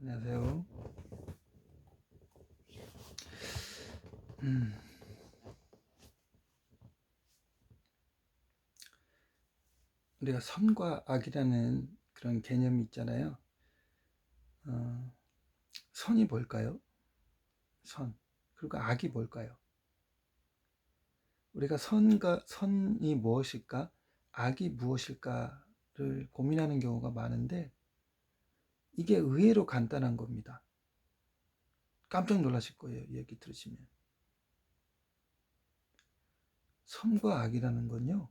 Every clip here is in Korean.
안녕하세요. 음, 우리가 선과 악이라는 그런 개념이 있잖아요. 어, 선이 뭘까요? 선. 그리고 악이 뭘까요? 우리가 선이 무엇일까? 악이 무엇일까를 고민하는 경우가 많은데 이게 의외로 간단한 겁니다. 깜짝 놀라실 거예요. 이 얘기 들으시면. 선과 악이라는 건요.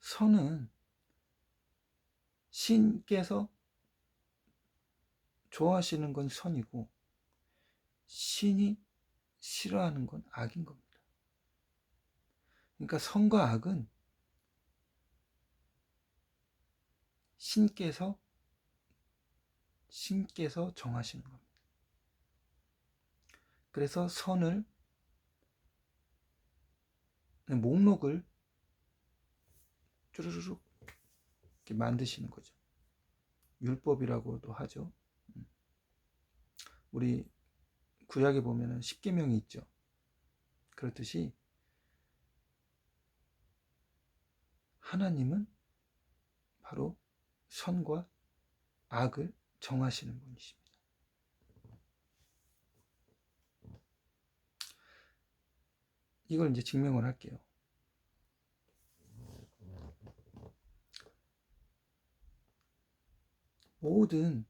선은 신께서 좋아하시는 건 선이고 신이 싫어하는 건 악인 겁니다. 그러니까 선과 악은 신께서 정하시는 겁니다. 그래서 선을 목록을 쭈르륵 이렇게 만드시는 거죠. 율법이라고도 하죠. 우리 구약에 보면은 십계명이 있죠. 그렇듯이 하나님은 바로 선과 악을 정하시는 분이십니다. 이걸 이제 증명을 할게요. 모든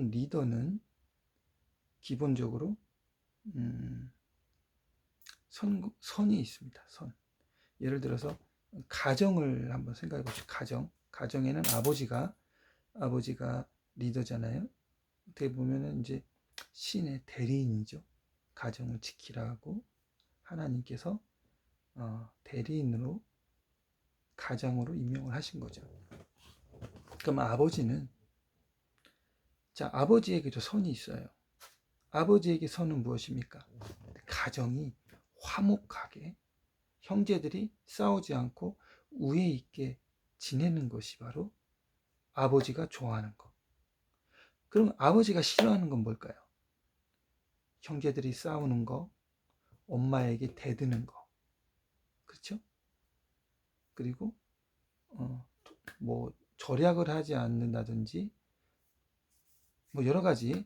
리더는 기본적으로 선이 있습니다. 선. 예를 들어서 가정을 한번 생각해 봅시다. 가정에는 아버지가 리더잖아요. 어떻게 보면은 이제 신의 대리인이죠. 가정을 지키라고 하나님께서 대리인으로 가장으로 임명을 하신 거죠. 그럼 아버지에게도 선이 있어요. 아버지에게 선은 무엇입니까? 가정이 화목하게 형제들이 싸우지 않고 우애 있게 지내는 것이 바로 아버지가 좋아하는 것. 그럼 아버지가 싫어하는 건 뭘까요? 형제들이 싸우는 거, 엄마에게 대드는 거. 그렇죠? 그리고 뭐 절약을 하지 않는다든지 뭐 여러 가지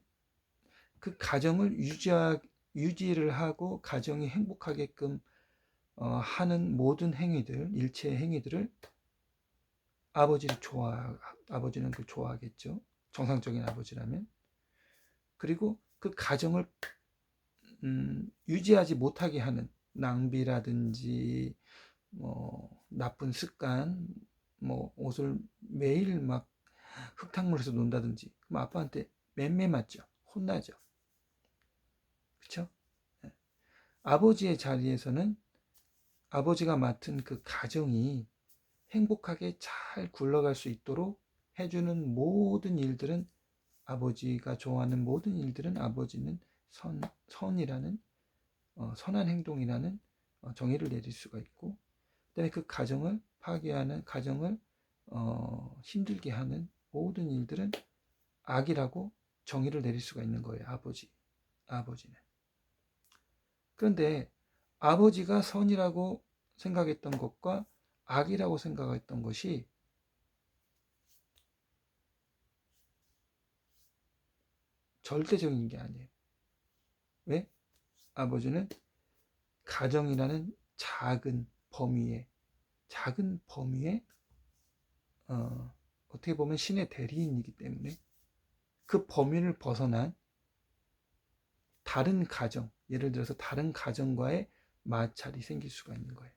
그 가정을 유지를 하고 가정이 행복하게끔 하는 모든 행위들, 일체의 행위들을 아버지는 그 좋아하겠죠. 정상적인 아버지라면. 그리고 그 가정을 유지하지 못하게 하는 낭비라든지 뭐 나쁜 습관, 뭐 옷을 매일 막 흙탕물에서 논다든지 그럼 아빠한테 맴매 맞죠. 혼나죠. 그렇죠? 아버지의 자리에서는 아버지가 맡은 그 가정이 행복하게 잘 굴러갈 수 있도록 해주는 모든 일들은 아버지가 좋아하는 모든 일들은 아버지는 선이라는 선한 행동이라는 정의를 내릴 수가 있고, 그다음에 그 가정을 파괴하는 가정을 힘들게 하는 모든 일들은 악이라고 정의를 내릴 수가 있는 거예요. 아버지는. 그런데 아버지가 선이라고 생각했던 것과 악이라고 생각했던 것이 절대적인 게 아니에요. 왜? 아버지는 가정이라는 작은 범위에 어떻게 보면 신의 대리인이기 때문에 그 범위를 벗어난 다른 가정, 예를 들어서 다른 가정과의 마찰이 생길 수가 있는 거예요.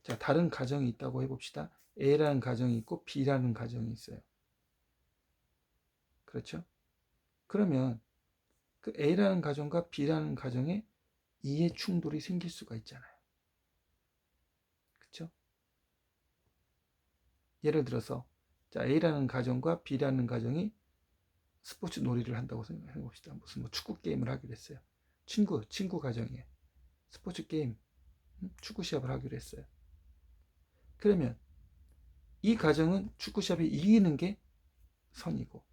자, 다른 가정이 있다고 해봅시다. A라는 가정이 있고 B라는 가정이 있어요. 그렇죠? 그러면 그 A라는 가정과 B라는 가정에 이해 충돌이 생길 수가 있잖아요. 그렇죠? 예를 들어서 자, A라는 가정과 B라는 가정이 스포츠 놀이를 한다고 생각해 봅시다. 무슨 뭐 축구 게임을 하기로 했어요. 친구 가정에 스포츠 게임, 축구 시합을 하기로 했어요. 그러면 이 가정은 축구 시합에 이기는 게 선이고,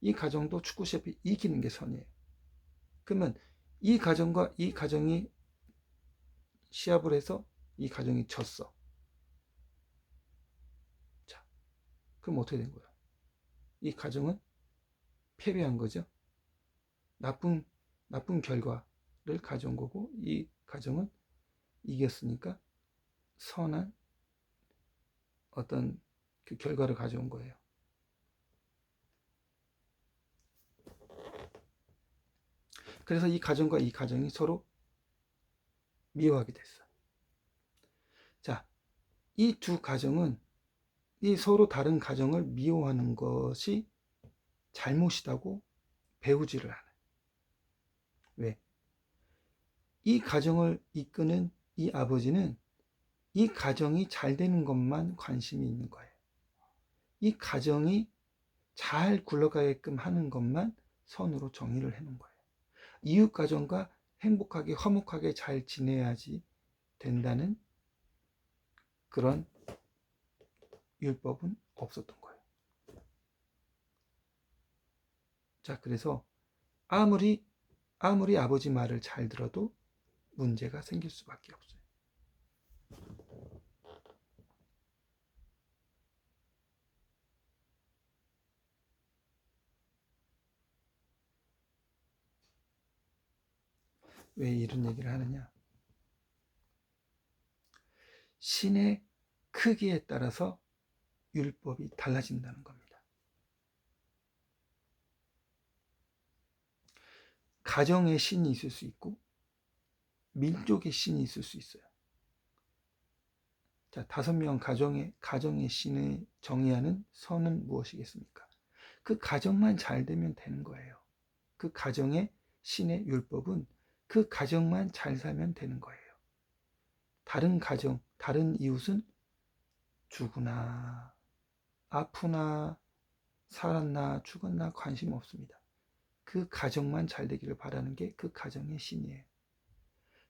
이 가정도 축구 시합에 이기는 게 선이에요. 그러면 이 가정과 이 가정이 시합을 해서 이 가정이 졌어. 자, 그럼 어떻게 된 거야? 이 가정은 패배한 거죠. 나쁜 결과를 가져온 거고, 이 가정은 이겼으니까 선한 어떤 그 결과를 가져온 거예요. 그래서 이 가정과 이 가정이 서로 미워하게 됐어요. 자, 이 두 가정은 이 서로 다른 가정을 미워하는 것이 잘못이라고 배우지를 않아요. 왜? 이 가정을 이끄는 이 아버지는 이 가정이 잘 되는 것만 관심이 있는 거예요. 이 가정이 잘 굴러가게끔 하는 것만 선으로 정의를 해놓은 거예요. 이웃 가정과 행복하게 화목하게 잘 지내야지 된다는 그런 율법은 없었던 거예요. 자, 그래서 아무리 아버지 말을 잘 들어도 문제가 생길 수밖에 없어요. 왜 이런 얘기를 하느냐? 신의 크기에 따라서 율법이 달라진다는 겁니다. 가정의 신이 있을 수 있고 민족의 신이 있을 수 있어요. 자, 5명 가정의 신을 정의하는 선은 무엇이겠습니까? 그 가정만 잘 되면 되는 거예요. 그 가정의 신의 율법은 그 가정만 잘 살면 되는 거예요. 다른 가정, 다른 이웃은 죽으나 아프나 살았나 죽었나 관심 없습니다. 그 가정만 잘 되기를 바라는 게 그 가정의 신이에요.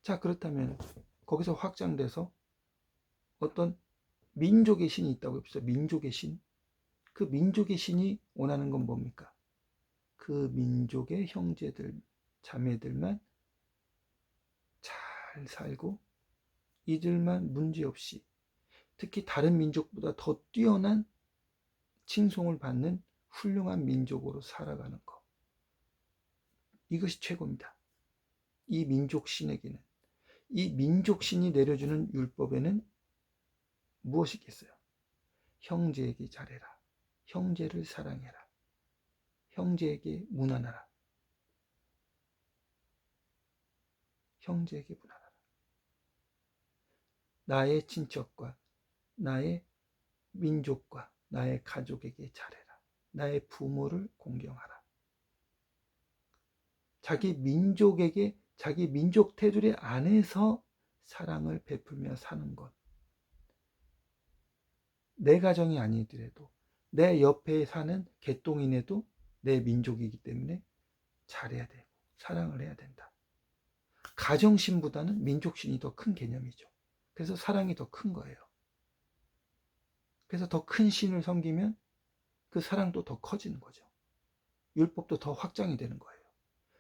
자, 그렇다면 거기서 확장돼서 어떤 민족의 신이 있다고 해봅시다. 민족의 신. 그 민족의 신이 원하는 건 뭡니까? 그 민족의 형제들, 자매들만 잘 살고 이들만 문제없이, 특히 다른 민족보다 더 뛰어난 칭송을 받는 훌륭한 민족으로 살아가는 것. 이것이 최고입니다. 이 민족 신에게는, 이 민족 신이 내려주는 율법에는 무엇이 있겠어요? 형제에게 잘해라. 형제를 사랑해라. 형제에게 무난하라. 형제에게 무난하라. 나의 친척과 나의 민족과 나의 가족에게 잘해라. 나의 부모를 공경하라. 자기 민족에게, 자기 민족 테두리 안에서 사랑을 베풀며 사는 것. 내 가정이 아니더라도 내 옆에 사는 개똥이네도 내 민족이기 때문에 잘해야 되고 사랑을 해야 된다. 가정신보다는 민족신이 더 큰 개념이죠. 그래서 사랑이 더 큰 거예요. 그래서 더 큰 신을 섬기면 그 사랑도 더 커지는 거죠. 율법도 더 확장이 되는 거예요.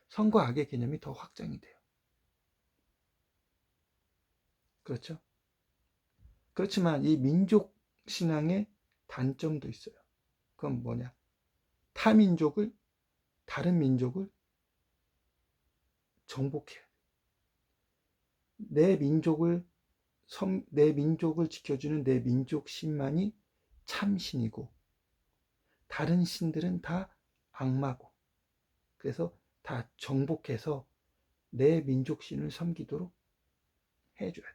선과 악의 개념이 더 확장이 돼요. 그렇죠? 그렇지만 이 민족 신앙의 단점도 있어요. 그건 뭐냐? 타민족을, 다른 민족을 정복해야 돼. 내 민족을 지켜주는 내 민족 신만이 참신이고 다른 신들은 다 악마고, 그래서 다 정복해서 내 민족 신을 섬기도록 해줘야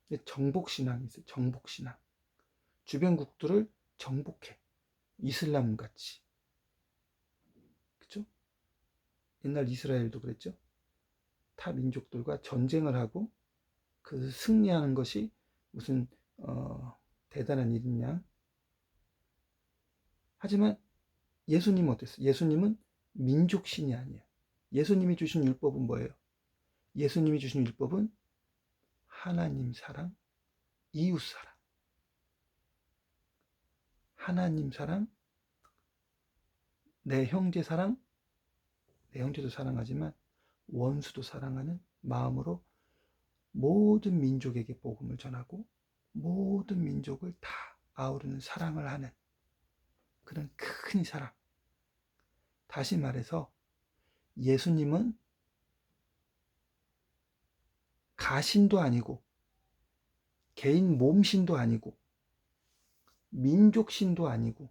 돼. 정복신앙이 있어요. 정복신앙. 주변국들을 정복해. 이슬람 같이. 그쵸? 옛날 이스라엘도 그랬죠. 타 민족들과 전쟁을 하고 그 승리하는 것이 무슨 대단한 일이냐. 하지만 예수님은 어땠어요? 예수님은 민족신이 아니에요. 예수님이 주신 율법은 뭐예요? 예수님이 주신 율법은 하나님 사랑, 이웃 사랑. 하나님 사랑, 내 형제 사랑, 내 형제도 사랑하지만 원수도 사랑하는 마음으로 모든 민족에게 복음을 전하고 모든 민족을 다 아우르는 사랑을 하는 그런 큰 사랑. 다시 말해서 예수님은 가신도 아니고 개인 몸신도 아니고 민족신도 아니고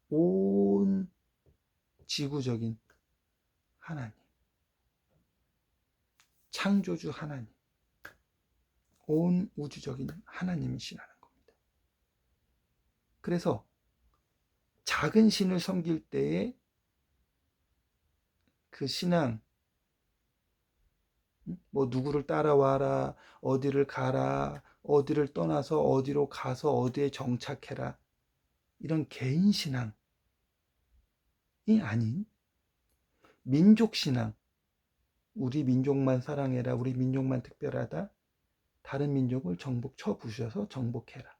온 지구적인 하나님, 창조주 하나님, 온 우주적인 하나님이시라는 겁니다. 그래서 작은 신을 섬길 때에 그 신앙, 뭐 누구를 따라와라, 어디를 가라, 어디를 떠나서 어디로 가서 어디에 정착해라, 이런 개인 신앙이 아닌 민족 신앙, 우리 민족만 사랑해라, 우리 민족만 특별하다, 다른 민족을 쳐부셔서 정복해라,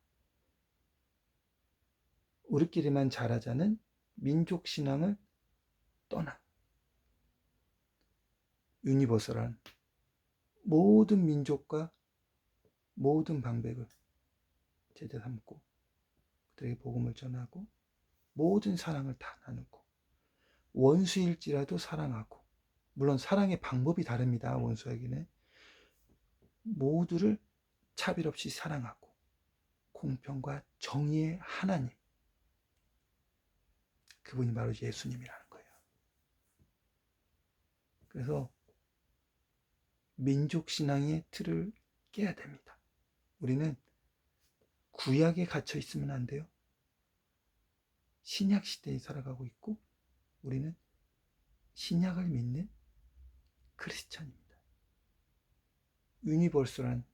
우리끼리만 잘하자는 민족 신앙을 떠나 유니버설한 모든 민족과 모든 방백을 제자 삼고 그들에게 복음을 전하고 모든 사랑을 다 나누고 원수일지라도 사랑하고, 물론 사랑의 방법이 다릅니다. 원수에게는 모두를 차별 없이 사랑하고 공평과 정의의 하나님, 그분이 바로 예수님이라는 거예요. 그래서 민족신앙의 틀을 깨야 됩니다. 우리는 구약에 갇혀 있으면 안 돼요. 신약 시대에 살아가고 있고 우리는 신약을 믿는 크리스천입니다. 유니버설한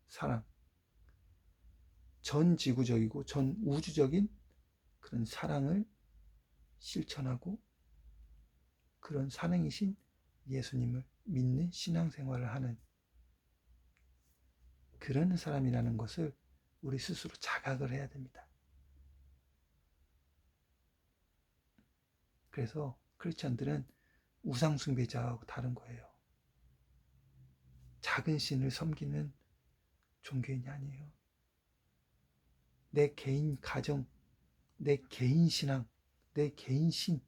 사랑, 전 지구적이고 전 우주적인 그런 사랑을 실천하고 그런 사랑이신 예수님을 믿는 신앙생활을 하는 그런 사람이라는 것을 우리 스스로 자각을 해야 됩니다. 그래서 크리스천들은 우상숭배자하고 다른 거예요. 작은 신을 섬기는 종교인이 아니에요. 내 개인 가정, 내 개인 신앙, 내 개인 신,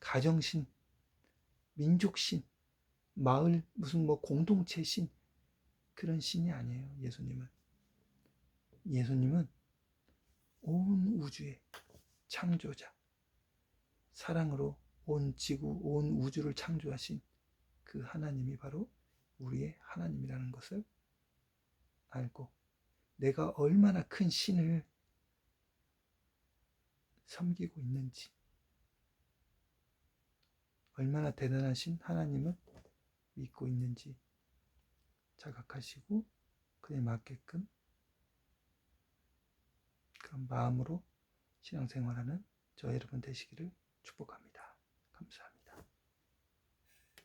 가정신, 민족신, 마을 무슨 뭐 공동체 신, 그런 신이 아니에요. 예수님은 온 우주의 창조자, 사랑으로 온 지구, 온 우주를 창조하신 그 하나님이 바로 우리의 하나님이라는 것을 알고 내가 얼마나 큰 신을 섬기고 있는지, 얼마나 대단하신 하나님을 믿고 있는지 자각하시고 그에 맞게끔 그런 마음으로 신앙생활하는 저 여러분 되시기를 축복합니다.